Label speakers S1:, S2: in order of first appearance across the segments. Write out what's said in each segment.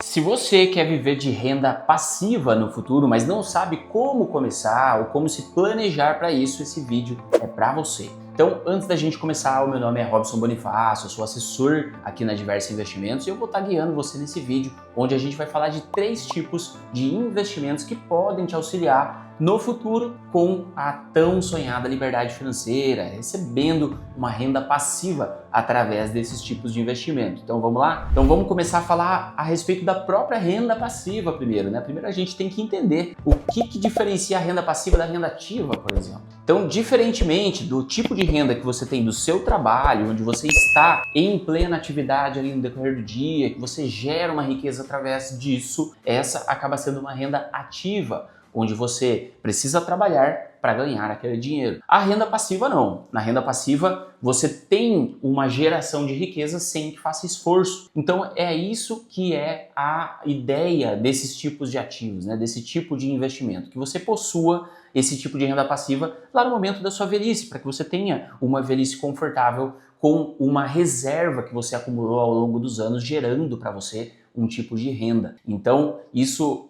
S1: Se você quer viver de renda passiva no futuro, mas não sabe como começar ou como se planejar para isso, esse vídeo é para você. Então, antes da gente começar, o meu nome é Robson Bonifácio, eu sou assessor aqui na Diversa Investimentos e eu vou estar guiando você nesse vídeo, onde a gente vai falar de 3 tipos de investimentos que podem te auxiliar no futuro com a tão sonhada liberdade financeira, recebendo uma renda passiva através desses tipos de investimento. Então vamos lá? Então vamos começar a falar a respeito da própria renda passiva primeiro, né? Primeiro a gente tem que entender o que diferencia a renda passiva da renda ativa, por exemplo. Então, diferentemente do tipo de renda que você tem do seu trabalho, onde você está em plena atividade ali no decorrer do dia, que você gera uma riqueza através disso, essa acaba sendo uma renda ativa, onde você precisa trabalhar para ganhar aquele dinheiro. A renda passiva não. Na renda passiva você tem uma geração de riqueza sem que faça esforço. Então é isso que é a ideia desses tipos de ativos, né? Desse tipo de investimento, que você possua esse tipo de renda passiva lá no momento da sua velhice, para que você tenha uma velhice confortável com uma reserva que você acumulou ao longo dos anos, gerando para você um tipo de renda. Então isso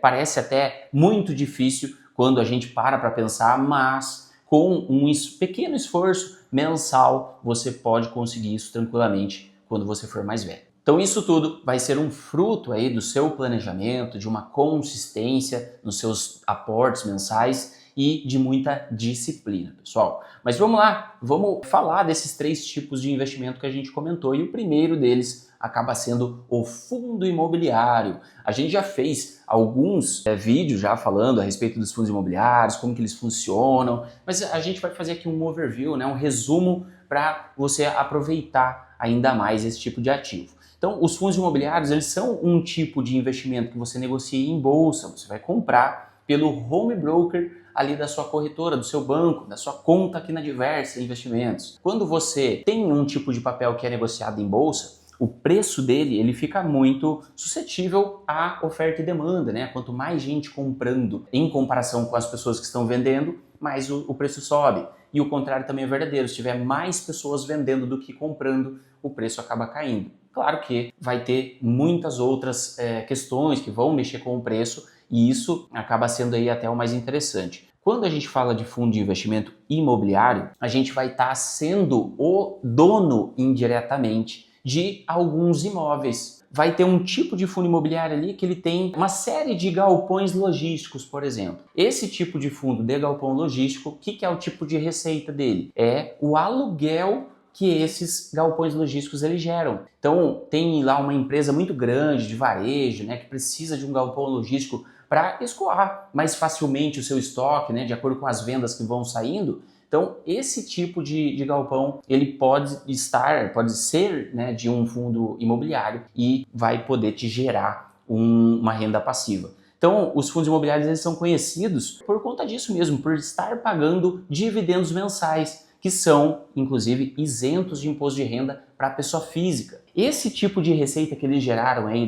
S1: parece até muito difícil quando a gente para pensar, mas com um pequeno esforço mensal você pode conseguir isso tranquilamente quando você for mais velho. Então isso tudo vai ser um fruto aí do seu planejamento, de uma consistência nos seus aportes mensais e de muita disciplina, pessoal. Mas vamos lá, vamos falar desses 3 tipos de investimento que a gente comentou, e o primeiro deles acaba sendo o fundo imobiliário. A gente já fez alguns vídeos já falando a respeito dos fundos imobiliários, como que eles funcionam, mas a gente vai fazer aqui um overview, né, um resumo para você aproveitar ainda mais esse tipo de ativo. Então, os fundos imobiliários, eles são um tipo de investimento que você negocia em bolsa, você vai comprar pelo home broker ali da sua corretora, do seu banco, da sua conta aqui na Diversa Investimentos. Quando você tem um tipo de papel que é negociado em bolsa, o preço dele ele fica muito suscetível à oferta e demanda, né? Quanto mais gente comprando em comparação com as pessoas que estão vendendo, mais o preço sobe. E o contrário também é verdadeiro, se tiver mais pessoas vendendo do que comprando, o preço acaba caindo. Claro que vai ter muitas outras questões que vão mexer com o preço, e isso acaba sendo aí até o mais interessante. Quando a gente fala de fundo de investimento imobiliário, a gente vai estar sendo o dono indiretamente de alguns imóveis. Vai ter um tipo de fundo imobiliário ali que ele tem uma série de galpões logísticos, por exemplo. Esse tipo de fundo de galpão logístico, o que é o tipo de receita dele? É o aluguel que esses galpões logísticos eles geram. Então tem lá uma empresa muito grande de varejo, né, que precisa de um galpão logístico para escoar mais facilmente o seu estoque, né, de acordo com as vendas que vão saindo. Então esse tipo de galpão ele pode ser, né, de um fundo imobiliário e vai poder te gerar uma renda passiva. Então, os fundos imobiliários eles são conhecidos por conta disso mesmo, por estar pagando dividendos mensais, que são, inclusive, isentos de imposto de renda para a pessoa física. Esse tipo de receita que eles geraram aí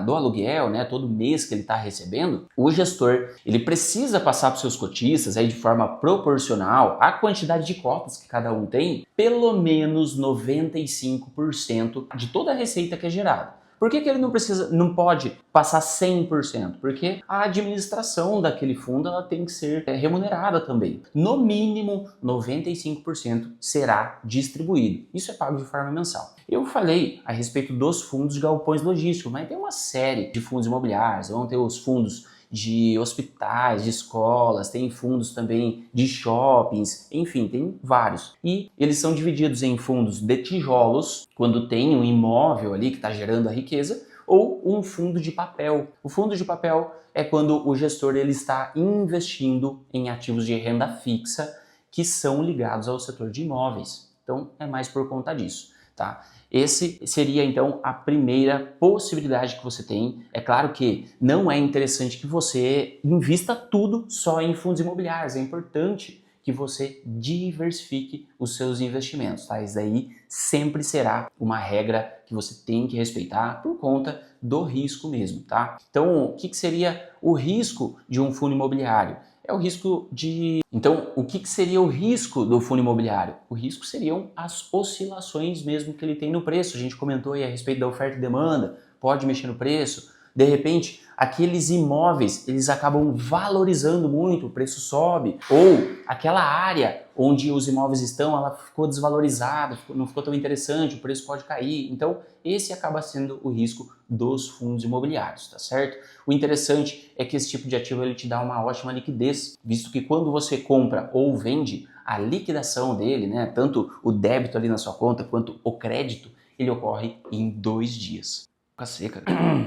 S1: do aluguel, né, todo mês que ele está recebendo, o gestor ele precisa passar para os seus cotistas aí de forma proporcional à quantidade de cotas que cada um tem, pelo menos 95% de toda a receita que é gerada. Por que ele não pode passar 100%? Porque a administração daquele fundo ela tem que ser remunerada também. No mínimo, 95% será distribuído. Isso é pago de forma mensal. Eu falei a respeito dos fundos de galpões logísticos, mas tem uma série de fundos imobiliários. Vão ter os fundos de hospitais, de escolas, tem fundos também de shoppings, enfim, tem vários. E eles são divididos em fundos de tijolos, quando tem um imóvel ali que está gerando a riqueza, ou um fundo de papel. O fundo de papel é quando o gestor ele está investindo em ativos de renda fixa que são ligados ao setor de imóveis. Então é mais por conta disso, tá? Esse seria então a primeira possibilidade que você tem. É claro que não é interessante que você invista tudo só em fundos imobiliários. É importante que você diversifique os seus investimentos, tá? Isso daí sempre será uma regra que você tem que respeitar por conta do risco mesmo, tá? Então, o que seria o risco de um fundo imobiliário? É o risco de... Então, o que seria o risco do fundo imobiliário? O risco seriam as oscilações mesmo que ele tem no preço. A gente comentou aí a respeito da oferta e demanda, pode mexer no preço. De repente, aqueles imóveis, eles acabam valorizando muito, o preço sobe, ou aquela área onde os imóveis estão, ela ficou desvalorizada, não ficou tão interessante, o preço pode cair. Então, esse acaba sendo o risco dos fundos imobiliários, tá certo? O interessante é que esse tipo de ativo ele te dá uma ótima liquidez, visto que quando você compra ou vende, a liquidação dele, né, tanto o débito ali na sua conta quanto o crédito, ele ocorre em 2 dias. Fica seca.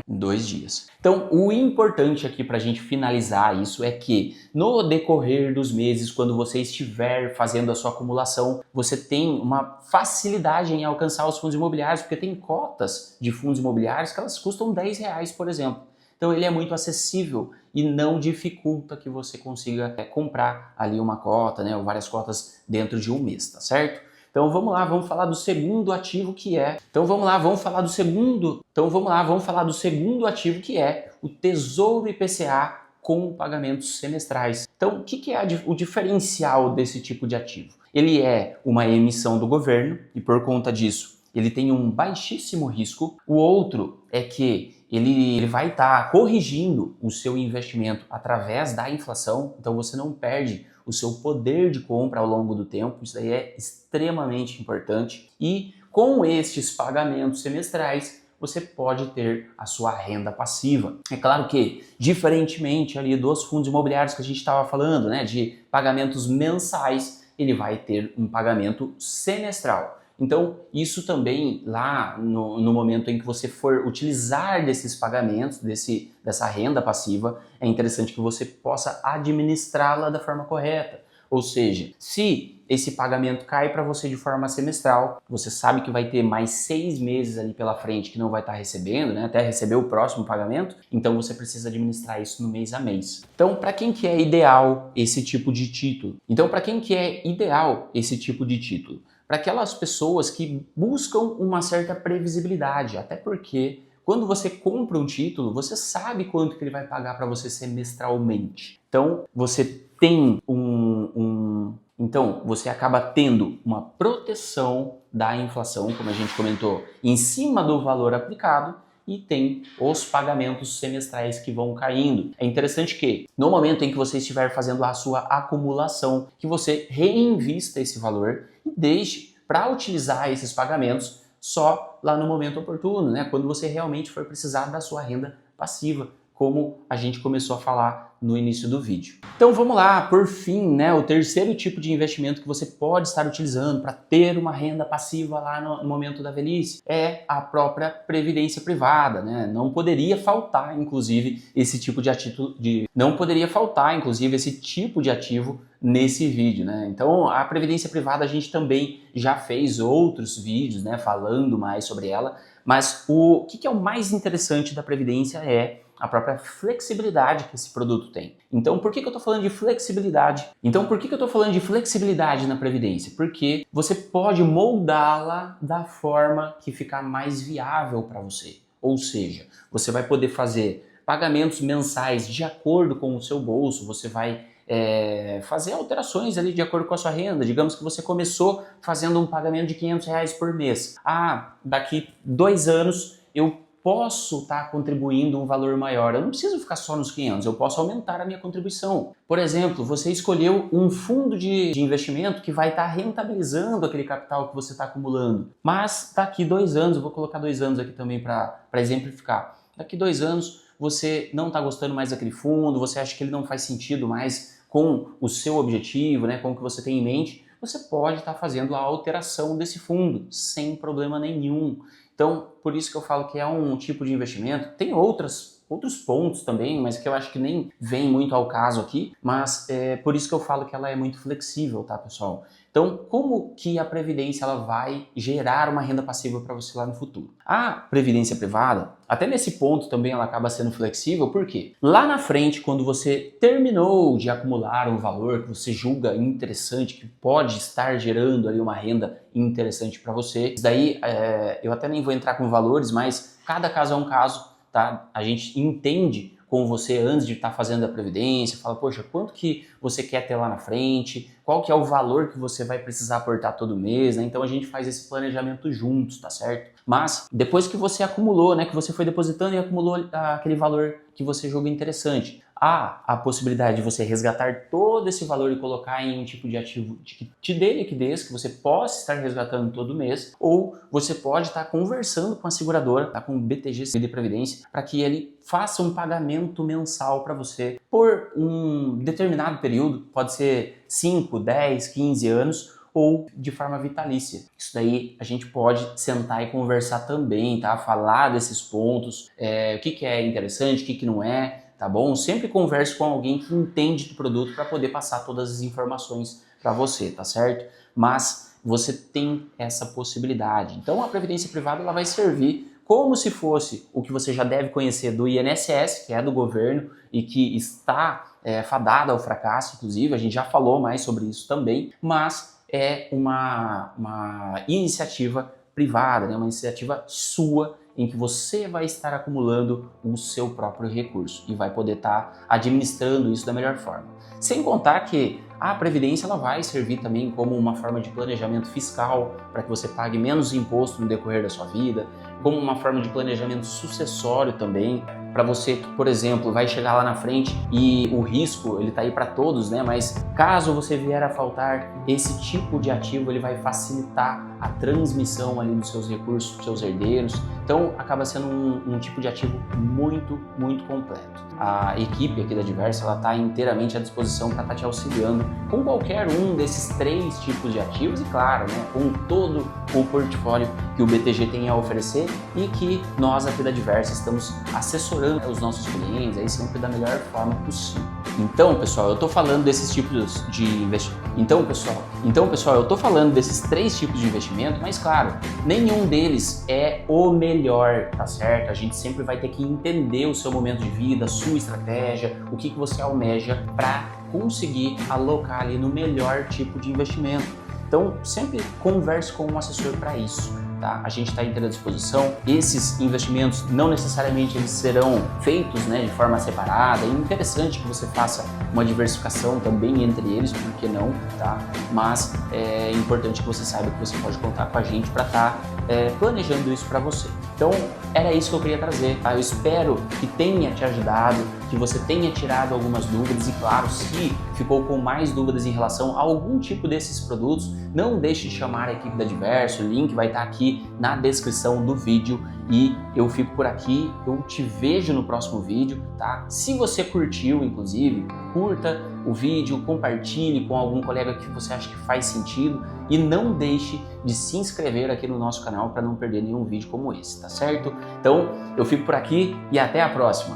S1: 2 dias. Então, o importante aqui para a gente finalizar isso é que no decorrer dos meses, quando você estiver fazendo a sua acumulação, você tem uma facilidade em alcançar os fundos imobiliários, porque tem cotas de fundos imobiliários que elas custam R$ 10, por exemplo. Então ele é muito acessível e não dificulta que você consiga comprar ali uma cota, né, ou várias cotas dentro de um mês, tá certo? Então vamos lá, vamos falar do segundo ativo que é. Vamos falar do segundo ativo que é o Tesouro IPCA com pagamentos semestrais. Então, o que é o diferencial desse tipo de ativo? Ele é uma emissão do governo e por conta disso ele tem um baixíssimo risco. O outro é que ele vai estar corrigindo o seu investimento através da inflação, então você não perde o seu poder de compra ao longo do tempo, isso daí é extremamente importante. E com estes pagamentos semestrais, você pode ter a sua renda passiva. É claro que, diferentemente ali dos fundos imobiliários que a gente estava falando, né, de pagamentos mensais, ele vai ter um pagamento semestral. Então, isso também lá no momento em que você for utilizar desses pagamentos, dessa renda passiva, é interessante que você possa administrá-la da forma correta. Ou seja, se esse pagamento cai para você de forma semestral, você sabe que vai ter mais 6 meses ali pela frente que não vai estar recebendo, né, até receber o próximo pagamento, então você precisa administrar isso no mês a mês. Então, para quem que é ideal esse tipo de título? Para aquelas pessoas que buscam uma certa previsibilidade, até porque quando você compra um título, você sabe quanto que ele vai pagar para você semestralmente. Então, você acaba tendo uma proteção da inflação, como a gente comentou, em cima do valor aplicado, e tem os pagamentos semestrais que vão caindo. É interessante que, no momento em que você estiver fazendo a sua acumulação, que você reinvista esse valor e deixe para utilizar esses pagamentos só lá no momento oportuno, né? Quando você realmente for precisar da sua renda passiva, como a gente começou a falar no início do vídeo. Então vamos lá, por fim, né, o terceiro tipo de investimento que você pode estar utilizando para ter uma renda passiva lá no momento da velhice é a própria previdência privada, né? Não poderia faltar, inclusive, esse tipo de ativo nesse vídeo, né? Então, a previdência privada a gente também já fez outros vídeos, né, falando mais sobre ela, mas o que é o mais interessante da previdência é a própria flexibilidade que esse produto tem. Então, por que eu estou falando de flexibilidade? Na Previdência? Porque você pode moldá-la da forma que ficar mais viável para você. Ou seja, você vai poder fazer pagamentos mensais de acordo com o seu bolso, você vai fazer alterações ali de acordo com a sua renda. Digamos que você começou fazendo um pagamento de R$ 500 por mês. Daqui 2 anos eu posso estar contribuindo um valor maior. Eu não preciso ficar só nos 500, eu posso aumentar a minha contribuição. Por exemplo, você escolheu um fundo de investimento que vai estar rentabilizando aquele capital que você está acumulando. Mas daqui 2 anos, eu vou colocar 2 anos aqui também para exemplificar. Daqui 2 anos você não está gostando mais daquele fundo, você acha que ele não faz sentido mais com o seu objetivo, né, com o que você tem em mente, você pode estar fazendo a alteração desse fundo sem problema nenhum. Então, por isso que eu falo que é um tipo de investimento. Tem outros pontos também, mas que eu acho que nem vem muito ao caso aqui, mas é por isso que eu falo que ela é muito flexível, tá, pessoal? Então, como que a previdência ela vai gerar uma renda passiva para você lá no futuro? A previdência privada, até nesse ponto também ela acaba sendo flexível, porque lá na frente, quando você terminou de acumular um valor que você julga interessante, que pode estar gerando ali uma renda interessante para você, isso daí eu até nem vou entrar com valores, mas cada caso é um caso, tá? A gente entende com você antes de estar fazendo a previdência, fala, poxa, quanto que você quer ter lá na frente, qual que é o valor que você vai precisar aportar todo mês, né? Então a gente faz esse planejamento juntos, tá certo? Mas depois que você acumulou, né, que você foi depositando e acumulou aquele valor que você julga interessante, há a possibilidade de você resgatar todo esse valor e colocar em um tipo de ativo que te dê liquidez, que você possa estar resgatando todo mês, ou você pode estar conversando com a seguradora, tá, com o BTG de Previdência, para que ele faça um pagamento mensal para você por um determinado período, pode ser 5, 10, 15 anos, ou de forma vitalícia. Isso daí a gente pode sentar e conversar também, tá? Falar desses pontos, o que é interessante, o que não é, tá bom? Sempre converse com alguém que entende do produto para poder passar todas as informações para você, tá certo? Mas você tem essa possibilidade. Então a previdência privada ela vai servir como se fosse o que você já deve conhecer do INSS, que é do governo e que está fadado ao fracasso, inclusive, a gente já falou mais sobre isso também, mas é uma iniciativa privada, né? Uma iniciativa sua em que você vai estar acumulando o seu próprio recurso e vai poder estar administrando isso da melhor forma. Sem contar que a previdência ela vai servir também como uma forma de planejamento fiscal para que você pague menos imposto no decorrer da sua vida, como uma forma de planejamento sucessório também, para você que, por exemplo, vai chegar lá na frente e o risco, ele tá aí para todos, né? Mas caso você vier a faltar, esse tipo de ativo ele vai facilitar a transmissão ali dos seus recursos para os seus herdeiros. Então, acaba sendo um tipo de ativo muito, muito completo. A equipe aqui da Diversa, ela está inteiramente à disposição para estar te auxiliando com qualquer um desses 3 tipos de ativos e, claro, né, com todo o portfólio que o BTG tem a oferecer e que nós aqui da Diversa estamos assessorando os nossos clientes aí sempre da melhor forma possível. Então, pessoal, eu tô falando desses tipos de investimento. Então, pessoal, eu tô falando desses 3 tipos de investimento, mas claro, nenhum deles é o melhor, tá certo? A gente sempre vai ter que entender o seu momento de vida, a sua estratégia, o que você almeja para conseguir alocar ali no melhor tipo de investimento. Então, sempre converse com um assessor para isso. Tá? A gente está inteira à disposição. Esses investimentos não necessariamente eles serão feitos, né, de forma separada. É interessante que você faça uma diversificação também entre eles, por que não? Tá? Mas é importante que você saiba que você pode contar com a gente para estar planejando isso para você. Então era isso que eu queria trazer. Tá? Eu espero que tenha te ajudado, que você tenha tirado algumas dúvidas e claro, se ficou com mais dúvidas em relação a algum tipo desses produtos, não deixe de chamar a equipe da Diverso, o link vai estar aqui na descrição do vídeo e eu fico por aqui, eu te vejo no próximo vídeo, tá? Se você curtiu, inclusive, curta o vídeo, compartilhe com algum colega que você acha que faz sentido e não deixe de se inscrever aqui no nosso canal para não perder nenhum vídeo como esse, tá certo? Então, eu fico por aqui e até a próxima!